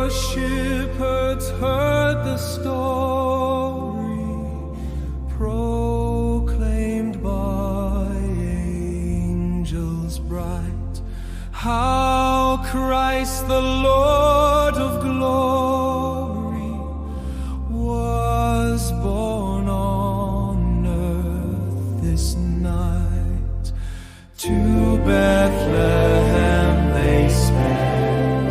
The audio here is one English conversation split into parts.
shepherds heard the story proclaimed by angels bright, how Christ the Lord of glory was born on earth this night. To Bethlehem they sped,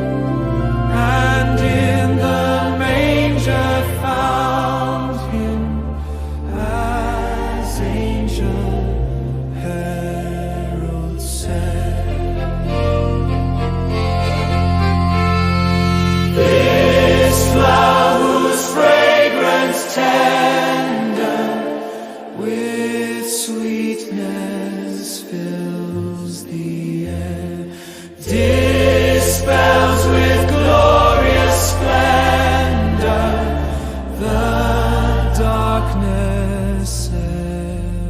and in the manger found him, as angel herald said. This flower whose fragrance tender with sweetness fills the air, dispels with glorious splendor the darkness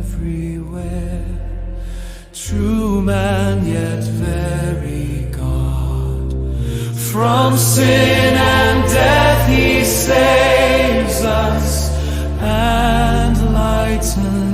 everywhere. True man, yet very God, from sin and death he saves us and lightens